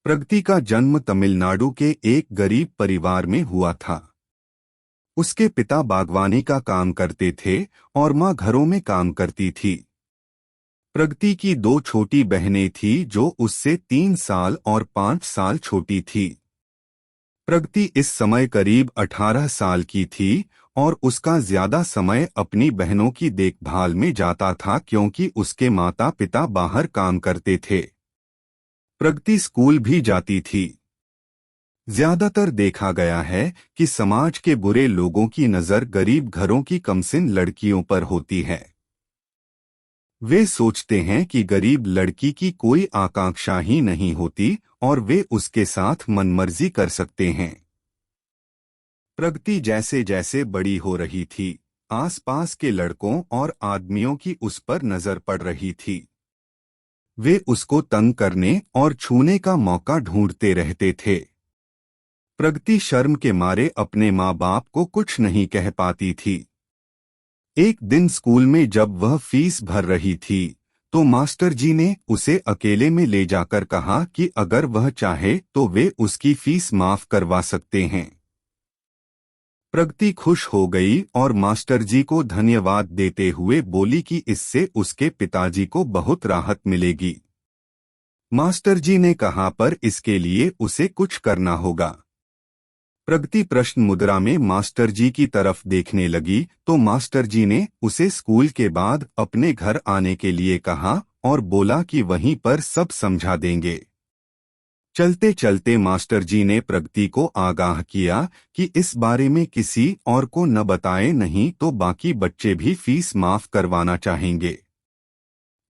प्रगति का जन्म तमिलनाडु के एक गरीब परिवार में हुआ था। उसके पिता बागवानी का काम करते थे और माँ घरों में काम करती थी। प्रगति की दो छोटी बहनें थीं जो उससे 3 साल और 5 साल छोटी थी। प्रगति इस समय करीब 18 साल की थी और उसका ज्यादा समय अपनी बहनों की देखभाल में जाता था क्योंकि उसके माता पिता बाहर काम करते थे। प्रगति स्कूल भी जाती थी। ज्यादातर देखा गया है कि समाज के बुरे लोगों की नजर गरीब घरों की कमसिन लड़कियों पर होती है। वे सोचते हैं कि गरीब लड़की की कोई आकांक्षा ही नहीं होती और वे उसके साथ मनमर्जी कर सकते हैं। प्रगति जैसे जैसे बड़ी हो रही थी, आसपास के लड़कों और आदमियों की उस पर नजर पड़ रही थी। वे उसको तंग करने और छूने का मौका ढूंढते रहते थे। प्रगति शर्म के मारे अपने माँ बाप को कुछ नहीं कह पाती थी। एक दिन स्कूल में जब वह फीस भर रही थी तो मास्टर जी ने उसे अकेले में ले जाकर कहा कि अगर वह चाहे तो वे उसकी फीस माफ करवा सकते हैं। प्रगति खुश हो गई और मास्टर जी को धन्यवाद देते हुए बोली कि इससे उसके पिताजी को बहुत राहत मिलेगी। मास्टर जी ने कहा पर इसके लिए उसे कुछ करना होगा। प्रगति प्रश्न मुद्रा में मास्टर जी की तरफ देखने लगी तो मास्टर जी ने उसे स्कूल के बाद अपने घर आने के लिए कहा और बोला कि वहीं पर सब समझा देंगे। चलते चलते मास्टर जी ने प्रगति को आगाह किया कि इस बारे में किसी और को न बताए, नहीं तो बाकी बच्चे भी फीस माफ करवाना चाहेंगे।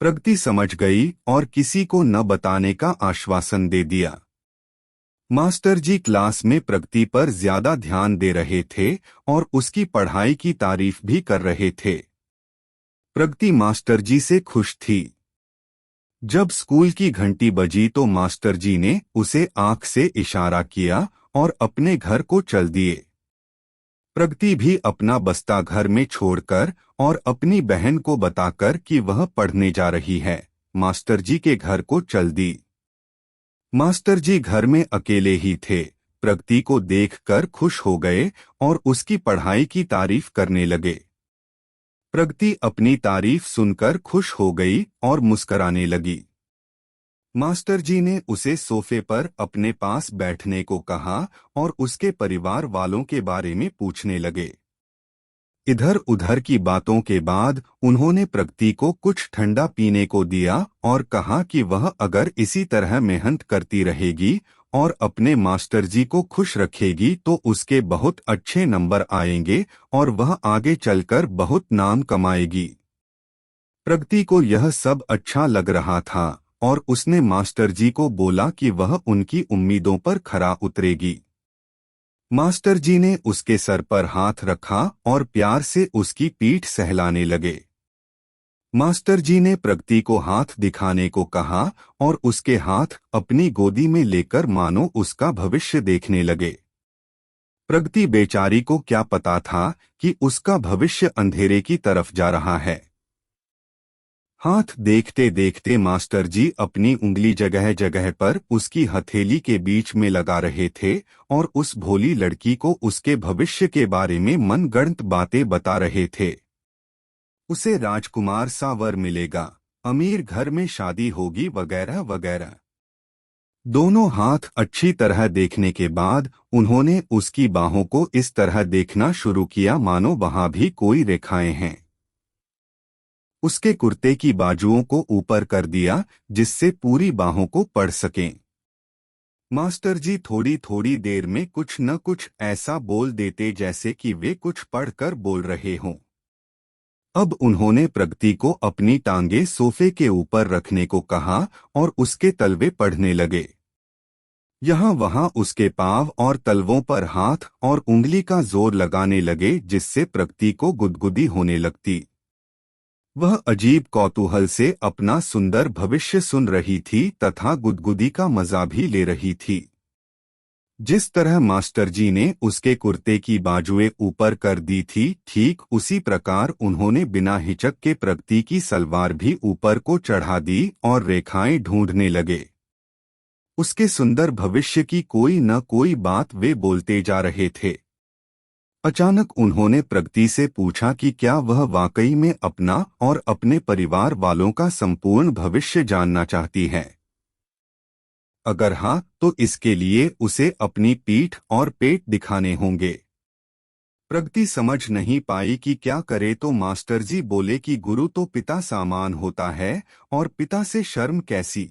प्रगति समझ गई और किसी को न बताने का आश्वासन दे दिया। मास्टर जी क्लास में प्रगति पर ज्यादा ध्यान दे रहे थे और उसकी पढ़ाई की तारीफ भी कर रहे थे। प्रगति मास्टर जी से खुश थी। जब स्कूल की घंटी बजी तो मास्टर जी ने उसे आंख से इशारा किया और अपने घर को चल दिए। प्रगति भी अपना बस्ता घर में छोड़कर और अपनी बहन को बताकर कि वह पढ़ने जा रही है, मास्टर जी के घर को चल दी। मास्टर जी घर में अकेले ही थे। प्रगति को देखकर खुश हो गए और उसकी पढ़ाई की तारीफ करने लगे। प्रगति अपनी तारीफ सुनकर खुश हो गई और मुस्कराने लगी। मास्टर जी ने उसे सोफे पर अपने पास बैठने को कहा और उसके परिवार वालों के बारे में पूछने लगे। इधर उधर की बातों के बाद उन्होंने प्रगति को कुछ ठंडा पीने को दिया और कहा कि वह अगर इसी तरह मेहनत करती रहेगी और अपने मास्टर जी को खुश रखेगी तो उसके बहुत अच्छे नंबर आएंगे और वह आगे चलकर बहुत नाम कमाएगी। प्रगति को यह सब अच्छा लग रहा था और उसने मास्टर जी को बोला कि वह उनकी उम्मीदों पर खरा उतरेगी। मास्टर जी ने उसके सर पर हाथ रखा और प्यार से उसकी पीठ सहलाने लगे। मास्टर जी ने प्रगति को हाथ दिखाने को कहा और उसके हाथ अपनी गोदी में लेकर मानो उसका भविष्य देखने लगे। प्रगति बेचारी को क्या पता था कि उसका भविष्य अंधेरे की तरफ जा रहा है। हाथ देखते देखते मास्टर जी अपनी उंगली जगह जगह पर उसकी हथेली के बीच में लगा रहे थे और उस भोली लड़की को उसके भविष्य के बारे में मनगढ़ंत बातें बता रहे थे। उसे राजकुमार सा वर मिलेगा, अमीर घर में शादी होगी वगैरह वगैरह। दोनों हाथ अच्छी तरह देखने के बाद उन्होंने उसकी बाहों को इस तरह देखना शुरू किया मानो वहां भी कोई रेखाएं हैं। उसके कुर्ते की बाजुओं को ऊपर कर दिया जिससे पूरी बाहों को पढ़ सकें। मास्टर जी थोड़ी थोड़ी देर में कुछ न कुछ ऐसा बोल देते जैसे कि वे कुछ पढ़कर बोल रहे हों। अब उन्होंने प्रगति को अपनी टांगे सोफे के ऊपर रखने को कहा और उसके तलवे पढ़ने लगे। यहाँ वहाँ उसके पाँव और तलवों पर हाथ और उंगली का जोर लगाने लगे जिससे प्रगति को गुदगुदी होने लगती। वह अजीब कौतूहल से अपना सुंदर भविष्य सुन रही थी तथा गुदगुदी का मजा भी ले रही थी। जिस तरह मास्टर जी ने उसके कुर्ते की बाजुएं ऊपर कर दी थी, ठीक उसी प्रकार उन्होंने बिना हिचक के प्रगति की सलवार भी ऊपर को चढ़ा दी और रेखाएं ढूंढने लगे। उसके सुंदर भविष्य की कोई न कोई बात वे बोलते जा रहे थे। अचानक उन्होंने प्रगति से पूछा कि क्या वह वाकई में अपना और अपने परिवार वालों का संपूर्ण भविष्य जानना चाहती है। अगर हाँ, तो इसके लिए उसे अपनी पीठ और पेट दिखाने होंगे। प्रगति समझ नहीं पाई कि क्या करे, तो मास्टर जी बोले कि गुरु तो पिता समान होता है और पिता से शर्म कैसी।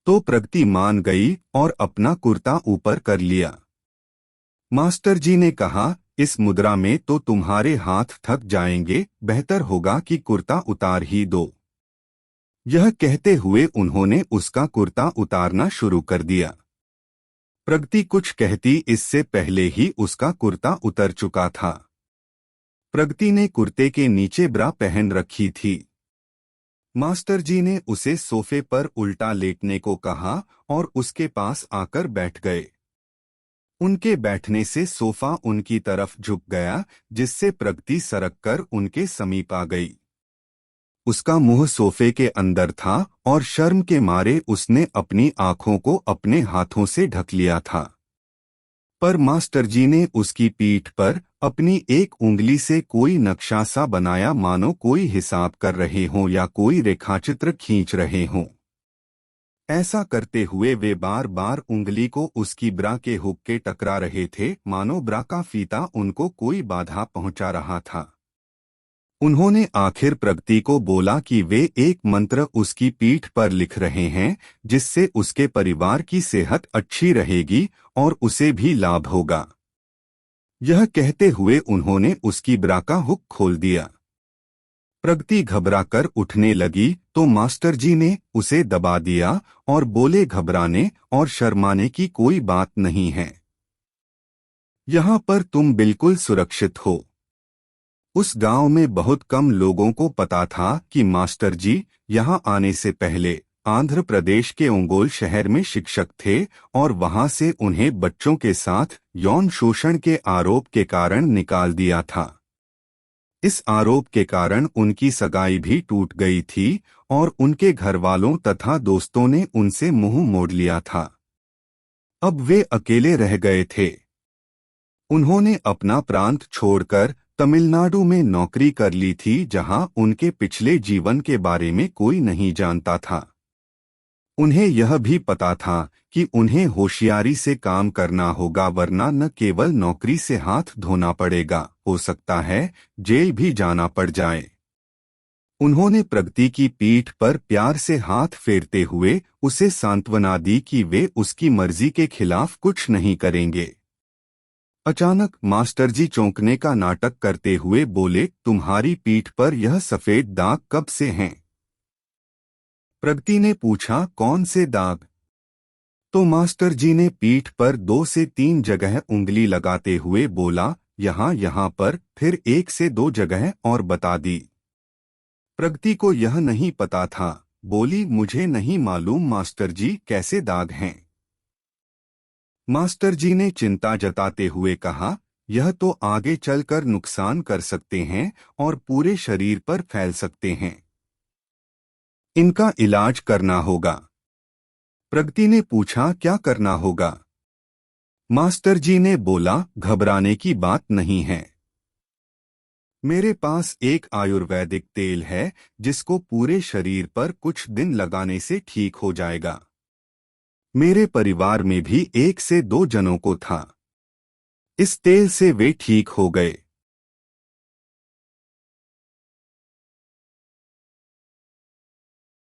तो प्रगति मान गई और अपना कुर्ता ऊपर कर लिया। मास्टर जी ने कहा, इस मुद्रा में तो तुम्हारे हाथ थक जाएंगे, बेहतर होगा कि कुर्ता उतार ही दो। यह कहते हुए उन्होंने उसका कुर्ता उतारना शुरू कर दिया। प्रगति कुछ कहती इससे पहले ही उसका कुर्ता उतर चुका था। प्रगति ने कुर्ते के नीचे ब्रा पहन रखी थी। मास्टर जी ने उसे सोफे पर उल्टा लेटने को कहा और उसके पास आकर बैठ गए। उनके बैठने से सोफा उनकी तरफ झुक गया, जिससे प्रगति सरक कर उनके समीप आ गई। उसका मुंह सोफे के अंदर था और शर्म के मारे उसने अपनी आंखों को अपने हाथों से ढक लिया था। पर मास्टर जी ने उसकी पीठ पर अपनी एक उंगली से कोई नक्शा सा बनाया, मानो कोई हिसाब कर रहे हों या कोई रेखाचित्र खींच रहे हों। ऐसा करते हुए वे बार बार उंगली को उसकी ब्रा के हुक के टकरा रहे थे, मानो ब्रा का फीता उनको कोई बाधा पहुंचा रहा था। उन्होंने आखिर प्रगति को बोला कि वे एक मंत्र उसकी पीठ पर लिख रहे हैं, जिससे उसके परिवार की सेहत अच्छी रहेगी और उसे भी लाभ होगा। यह कहते हुए उन्होंने उसकी ब्रा का हुक खोल दिया। प्रगति घबराकर उठने लगी तो मास्टर जी ने उसे दबा दिया और बोले, घबराने और शर्माने की कोई बात नहीं है। यहाँ पर तुम बिल्कुल सुरक्षित हो। उस गांव में बहुत कम लोगों को पता था कि मास्टर जी यहाँ आने से पहले आंध्र प्रदेश के ओंगोल शहर में शिक्षक थे और वहां से उन्हें बच्चों के साथ यौन शोषण के आरोप के कारण निकाल दिया था। इस आरोप के कारण उनकी सगाई भी टूट गई थी और उनके घरवालों तथा दोस्तों ने उनसे मुंह मोड़ लिया था। अब वे अकेले रह गए थे। उन्होंने अपना प्रांत छोड़कर तमिलनाडु में नौकरी कर ली थी, जहां उनके पिछले जीवन के बारे में कोई नहीं जानता था। उन्हें यह भी पता था कि उन्हें होशियारी से काम करना होगा, वरना न केवल नौकरी से हाथ धोना पड़ेगा, हो सकता है जेल भी जाना पड़ जाए। उन्होंने प्रगति की पीठ पर प्यार से हाथ फेरते हुए उसे सांत्वना दी कि वे उसकी मर्जी के खिलाफ कुछ नहीं करेंगे। अचानक मास्टर जी चौंकने का नाटक करते हुए बोले, तुम्हारी पीठ पर यह सफेद दाग कब से हैं? प्रगति ने पूछा, कौन से दाग? तो मास्टर जी ने पीठ पर 2 से 3 जगह उंगली लगाते हुए बोला, यहाँ पर, फिर 1 से 2 जगह और बता दी। प्रगति को यह नहीं पता था, बोली, मुझे नहीं मालूम मास्टर जी, कैसे दाग हैं? मास्टर जी ने चिंता जताते हुए कहा, यह तो आगे चलकर नुकसान कर सकते हैं और पूरे शरीर पर फैल सकते हैं। इनका इलाज करना होगा। प्रगति ने पूछा, क्या करना होगा? मास्टर जी ने बोला, घबराने की बात नहीं है। मेरे पास एक आयुर्वेदिक तेल है, जिसको पूरे शरीर पर कुछ दिन लगाने से ठीक हो जाएगा। मेरे परिवार में भी 1 से 2 जनों को था। इस तेल से वे ठीक हो गए।